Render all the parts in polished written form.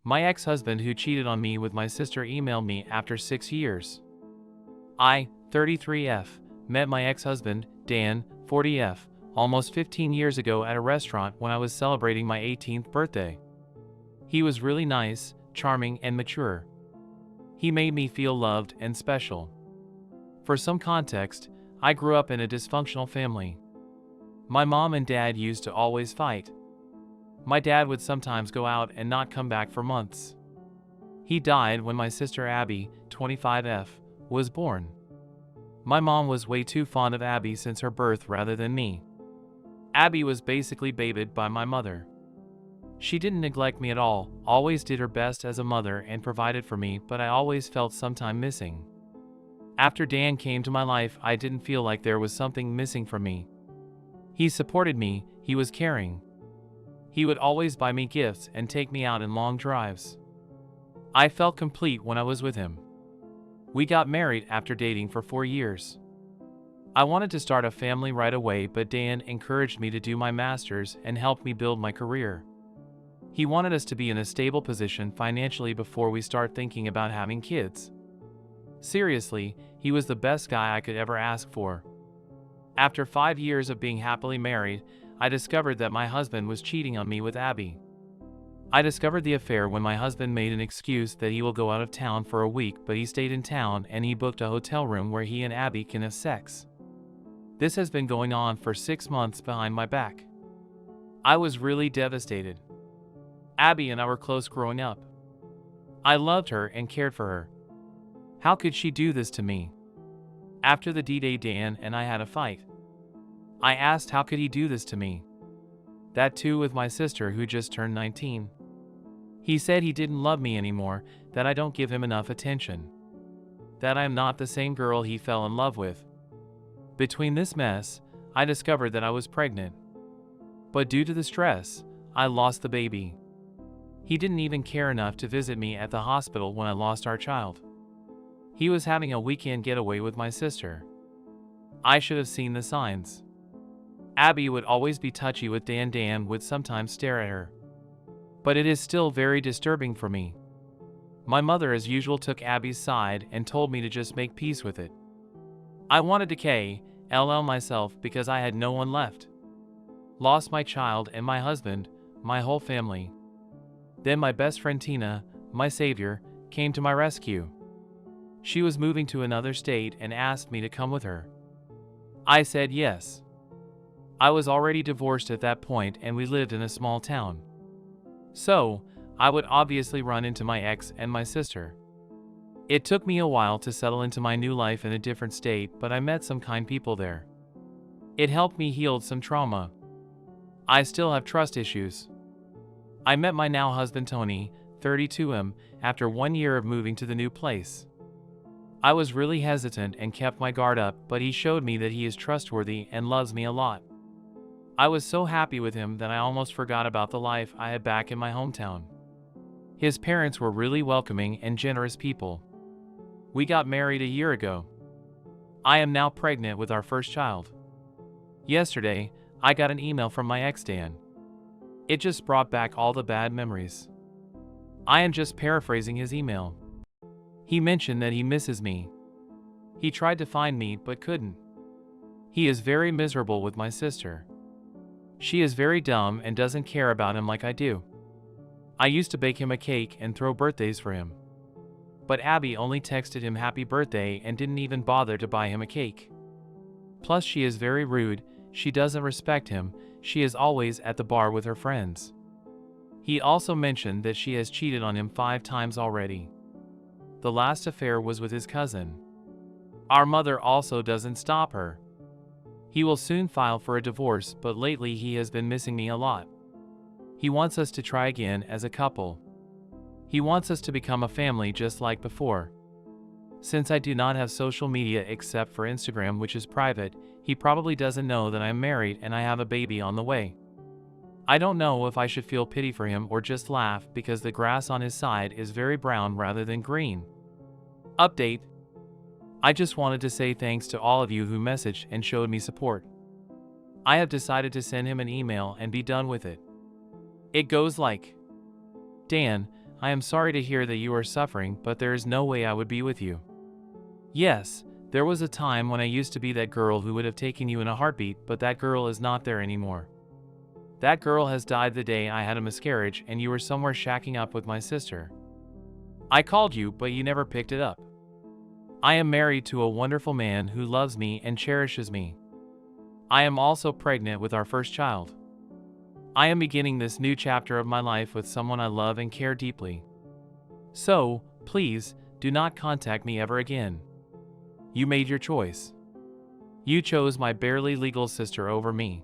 My ex-husband who cheated on me with my sister emailed me after 6 years. I, 33F, met my ex-husband, Dan, 40F, almost 15 years ago at a restaurant when I was celebrating my 18th birthday. He was really nice, charming, and mature. He made me feel loved and special. For some context, I grew up in a dysfunctional family. My mom and dad used to always fight. My dad would sometimes go out and not come back for months. He died when my sister Abby, 25F, was born. My mom was way too fond of Abby since her birth rather than me. Abby was basically babied by my mother. She didn't neglect me at all, always did her best as a mother and provided for me, but I always felt sometime missing. After Dan came to my life, I didn't feel like there was something missing from me. He supported me, he was caring. He would always buy me gifts and take me out in long drives. I felt complete when I was with him. We got married after dating for 4 years. I wanted to start a family right away, but Dan encouraged me to do my master's and helped me build my career. He wanted us to be in a stable position financially before we start thinking about having kids. Seriously, he was the best guy I could ever ask for. After 5 years of being happily married, I discovered that my husband was cheating on me with Abby. I discovered the affair when my husband made an excuse that he will go out of town for a week, but he stayed in town and he booked a hotel room where he and Abby can have sex. This has been going on for 6 months behind my back. I was really devastated. Abby and I were close growing up. I loved her and cared for her. How could she do this to me? After the D-Day, Dan and I had a fight. I asked how could he do this to me? That too with my sister who just turned 19. He said he didn't love me anymore, that I don't give him enough attention. That I am not the same girl he fell in love with. Between this mess, I discovered that I was pregnant. But due to the stress, I lost the baby. He didn't even care enough to visit me at the hospital when I lost our child. He was having a weekend getaway with my sister. I should have seen the signs. Abby would always be touchy with Dan. Dan would sometimes stare at her. But it is still very disturbing for me. My mother as usual took Abby's side and told me to just make peace with it. I wanted to KLL myself because I had no one left. Lost my child and my husband, my whole family. Then my best friend Tina, my savior, came to my rescue. She was moving to another state and asked me to come with her. I said yes. I was already divorced at that point and we lived in a small town. So, I would obviously run into my ex and my sister. It took me a while to settle into my new life in a different state, but I met some kind people there. It helped me heal some trauma. I still have trust issues. I met my now husband Tony, 32M, after 1 year of moving to the new place. I was really hesitant and kept my guard up, but he showed me that he is trustworthy and loves me a lot. I was so happy with him that I almost forgot about the life I had back in my hometown. His parents were really welcoming and generous people. We got married a year ago. I am now pregnant with our first child. Yesterday, I got an email from my ex Dan. It just brought back all the bad memories. I am just paraphrasing his email. He mentioned that he misses me. He tried to find me but couldn't. He is very miserable with my sister. She is very dumb and doesn't care about him like I do. I used to bake him a cake and throw birthdays for him. But Abby only texted him happy birthday and didn't even bother to buy him a cake. Plus she is very rude, she doesn't respect him, she is always at the bar with her friends. He also mentioned that she has cheated on him 5 times already. The last affair was with his cousin. Our mother also doesn't stop her. He will soon file for a divorce, but lately he has been missing me a lot. He wants us to try again as a couple. He wants us to become a family just like before. Since I do not have social media except for Instagram, which is private, he probably doesn't know that I'm married and I have a baby on the way. I don't know if I should feel pity for him or just laugh because the grass on his side is very brown rather than green. Update. I just wanted to say thanks to all of you who messaged and showed me support. I have decided to send him an email and be done with it. It goes like, Dan, I am sorry to hear that you are suffering, but there is no way I would be with you. Yes, there was a time when I used to be that girl who would have taken you in a heartbeat, but that girl is not there anymore. That girl has died the day I had a miscarriage and you were somewhere shacking up with my sister. I called you, but you never picked it up. I am married to a wonderful man who loves me and cherishes me. I am also pregnant with our first child. I am beginning this new chapter of my life with someone I love and care deeply. So, please, do not contact me ever again. You made your choice. You chose my barely legal sister over me.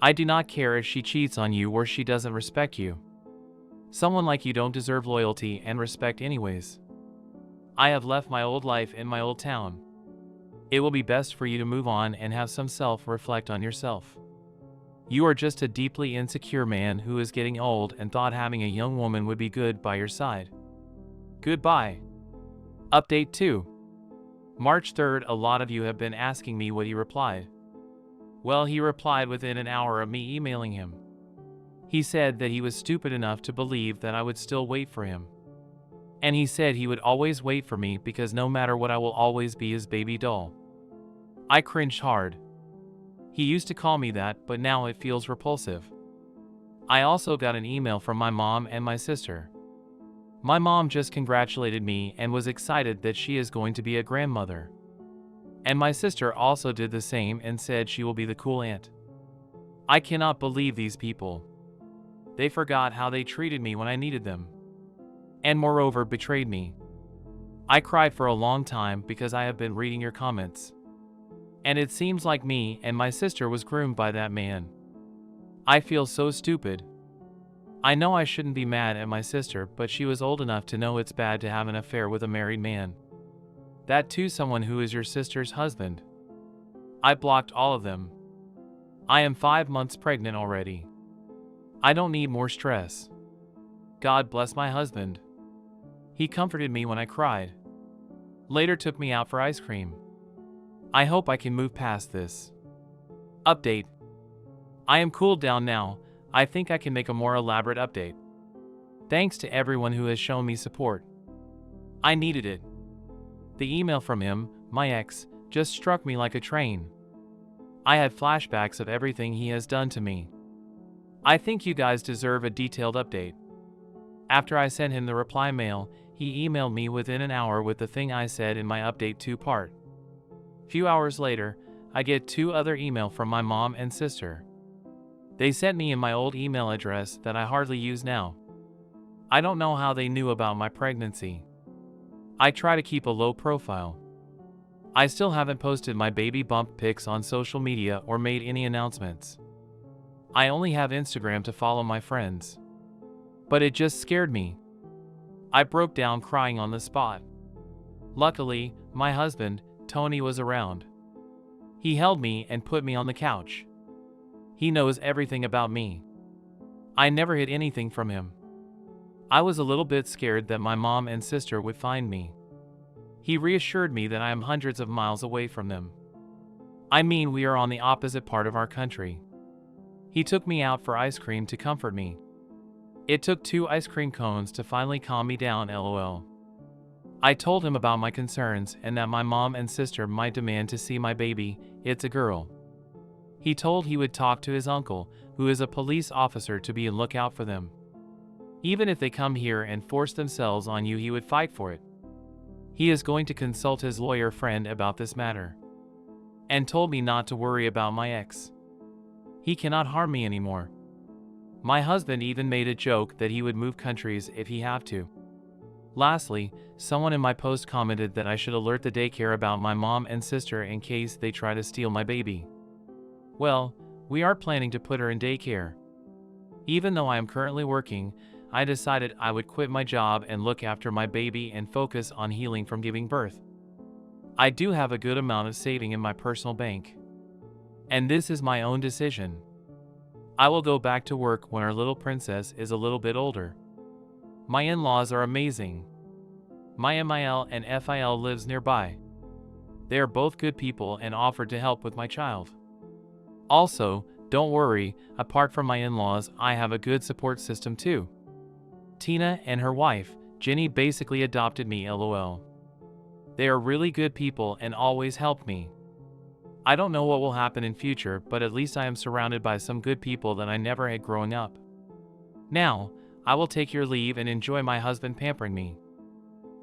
I do not care if she cheats on you or she doesn't respect you. Someone like you don't deserve loyalty and respect anyways. I have left my old life in my old town. It will be best for you to move on and have some self-reflect on yourself. You are just a deeply insecure man who is getting old and thought having a young woman would be good by your side. Goodbye. Update 2. March 3rd. A lot of you have been asking me what he replied. Well, he replied within an hour of me emailing him. He said that he was stupid enough to believe that I would still wait for him. And he said he would always wait for me because no matter what I will always be his baby doll. I cringed hard. He used to call me that, but now it feels repulsive. I also got an email from my mom and my sister. My mom just congratulated me and was excited that she is going to be a grandmother. And my sister also did the same and said she will be the cool aunt. I cannot believe these people. They forgot how they treated me when I needed them. And moreover betrayed me. I cried for a long time because I have been reading your comments. And it seems like me and my sister was groomed by that man. I feel so stupid. I know I shouldn't be mad at my sister, but she was old enough to know it's bad to have an affair with a married man. That too, someone who is your sister's husband. I blocked all of them. I am 5 months pregnant already. I don't need more stress. God bless my husband. He comforted me when I cried. Later took me out for ice cream. I hope I can move past this. Update. I am cooled down now. I think I can make a more elaborate update. Thanks to everyone who has shown me support. I needed it. The email from him, my ex, just struck me like a train. I had flashbacks of everything he has done to me. I think you guys deserve a detailed update. After I sent him the reply mail, he emailed me within an hour with the thing I said in my update 2 part. Few hours later, I get 2 other emails from my mom and sister. They sent me in my old email address that I hardly use now. I don't know how they knew about my pregnancy. I try to keep a low profile. I still haven't posted my baby bump pics on social media or made any announcements. I only have Instagram to follow my friends. But it just scared me. I broke down crying on the spot. Luckily, my husband, Tony, was around. He held me and put me on the couch. He knows everything about me. I never hid anything from him. I was a little bit scared that my mom and sister would find me. He reassured me that I am hundreds of miles away from them. I mean, we are on the opposite part of our country. He took me out for ice cream to comfort me. It took 2 ice cream cones to finally calm me down, lol. I told him about my concerns and that my mom and sister might demand to see my baby. It's a girl. He told he would talk to his uncle, who is a police officer, to be on lookout for them. Even if they come here and force themselves on you, he would fight for it. He is going to consult his lawyer friend about this matter. And told me not to worry about my ex. He cannot harm me anymore. My husband even made a joke that he would move countries if he have to. Lastly, someone in my post commented that I should alert the daycare about my mom and sister in case they try to steal my baby. Well, we are planning to put her in daycare. Even though I am currently working, I decided I would quit my job and look after my baby and focus on healing from giving birth. I do have a good amount of saving in my personal bank. And this is my own decision. I will go back to work when our little princess is a little bit older. My in-laws are amazing. My MIL and FIL lives nearby. They are both good people and offered to help with my child. Also, don't worry, apart from my in-laws, I have a good support system too. Tina and her wife, Jenny, basically adopted me, lol. They are really good people and always help me. I don't know what will happen in future, but at least I am surrounded by some good people that I never had growing up. Now, I will take your leave and enjoy my husband pampering me.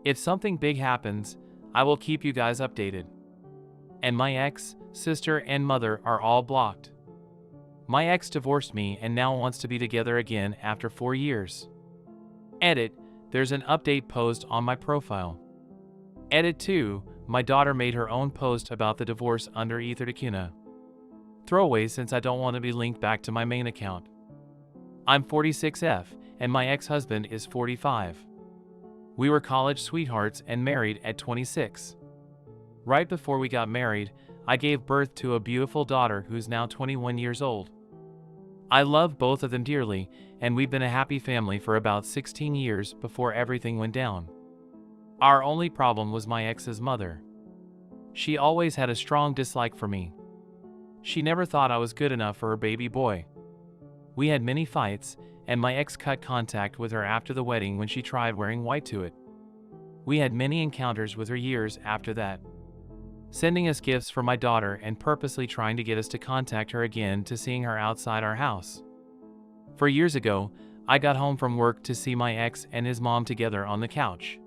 If something big happens, I will keep you guys updated. And my ex, sister, and mother are all blocked. My ex divorced me and now wants to be together again after 4 years. Edit, there's an update post on my profile. Edit 2, my daughter made her own post about the divorce under Ether Dakuna. Throwaway since I don't want to be linked back to my main account. I'm 46F, and my ex-husband is 45. We were college sweethearts and married at 26. Right before we got married, I gave birth to a beautiful daughter who's now 21 years old. I love both of them dearly, and we've been a happy family for about 16 years before everything went down. Our only problem was my ex's mother. She always had a strong dislike for me. She never thought I was good enough for her baby boy. We had many fights, and my ex cut contact with her after the wedding when she tried wearing white to it. We had many encounters with her years after that, sending us gifts for my daughter and purposely trying to get us to contact her again to seeing her outside our house. 4 years ago, I got home from work to see my ex and his mom together on the couch.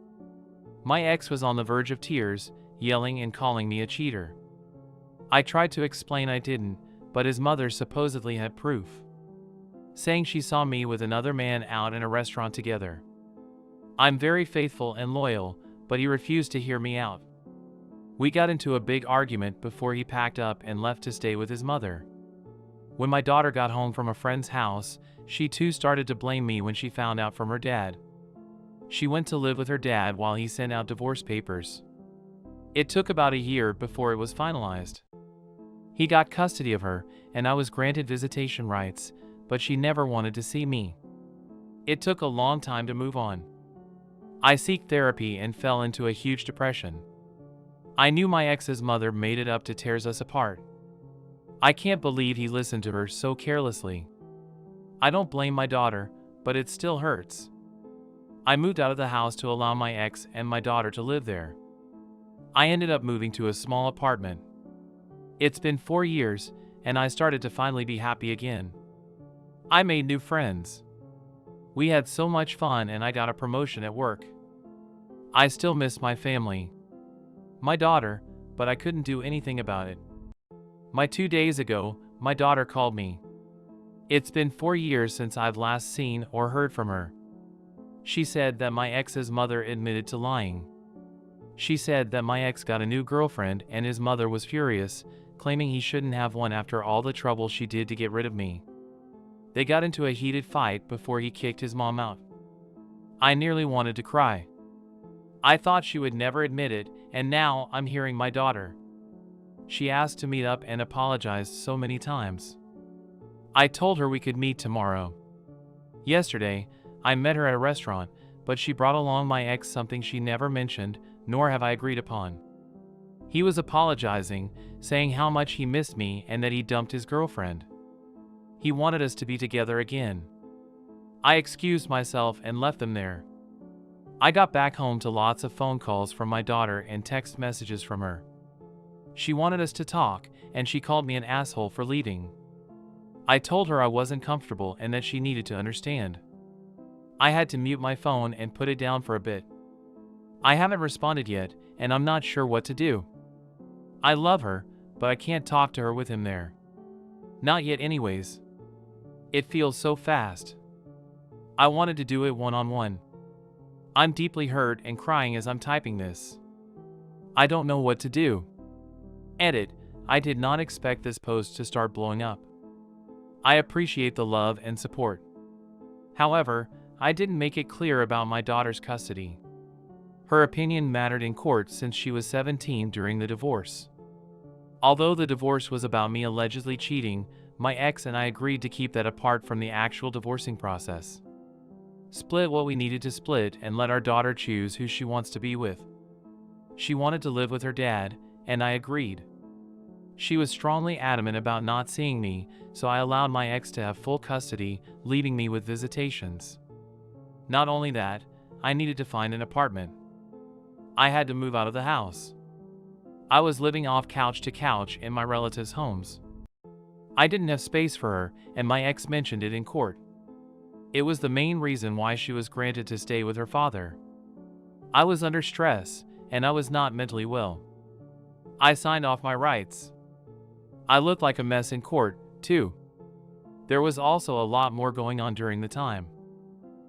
My ex was on the verge of tears, yelling and calling me a cheater. I tried to explain I didn't, but his mother supposedly had proof, saying she saw me with another man out in a restaurant together. I'm very faithful and loyal, but he refused to hear me out. We got into a big argument before he packed up and left to stay with his mother. When my daughter got home from a friend's house, she too started to blame me when she found out from her dad. She went to live with her dad while he sent out divorce papers. It took about a year before it was finalized. He got custody of her, and I was granted visitation rights, but she never wanted to see me. It took a long time to move on. I sought therapy and fell into a huge depression. I knew my ex's mother made it up to tear us apart. I can't believe he listened to her so carelessly. I don't blame my daughter, but it still hurts. I moved out of the house to allow my ex and my daughter to live there. I ended up moving to a small apartment. It's been 4 years, and I started to finally be happy again. I made new friends. We had so much fun and I got a promotion at work. I still miss my family, my daughter, but I couldn't do anything about it. 2 days ago, my daughter called me. It's been 4 years since I've last seen or heard from her. She said that my ex's mother admitted to lying. She said that my ex got a new girlfriend and his mother was furious, claiming he shouldn't have one after all the trouble she did to get rid of me. They got into a heated fight before he kicked his mom out. I nearly wanted to cry. I thought she would never admit it, and now I'm hearing my daughter. She asked to meet up and apologized so many times. I told her we could meet tomorrow. Yesterday, I met her at a restaurant, but she brought along my ex, something she never mentioned, nor have I agreed upon. He was apologizing, saying how much he missed me and that he dumped his girlfriend. He wanted us to be together again. I excused myself and left them there. I got back home to lots of phone calls from my daughter and text messages from her. She wanted us to talk, and she called me an asshole for leaving. I told her I wasn't comfortable and that she needed to understand. I had to mute my phone and put it down for a bit. I haven't responded yet, and I'm not sure what to do. I love her, but I can't talk to her with him there. Not yet anyways. It feels so fast. I wanted to do it one-on-one. I'm deeply hurt and crying as I'm typing this. I don't know what to do. Edit, I did not expect this post to start blowing up. I appreciate the love and support. However, I didn't make it clear about my daughter's custody. Her opinion mattered in court since she was 17 during the divorce. Although the divorce was about me allegedly cheating, my ex and I agreed to keep that apart from the actual divorcing process. Split what we needed to split and let our daughter choose who she wants to be with. She wanted to live with her dad, and I agreed. She was strongly adamant about not seeing me, so I allowed my ex to have full custody, leaving me with visitations. Not only that, I needed to find an apartment. I had to move out of the house. I was living off couch to couch in my relatives' homes. I didn't have space for her, and my ex mentioned it in court. It was the main reason why she was granted to stay with her father. I was under stress, and I was not mentally well. I signed off my rights. I looked like a mess in court, too. There was also a lot more going on during the time.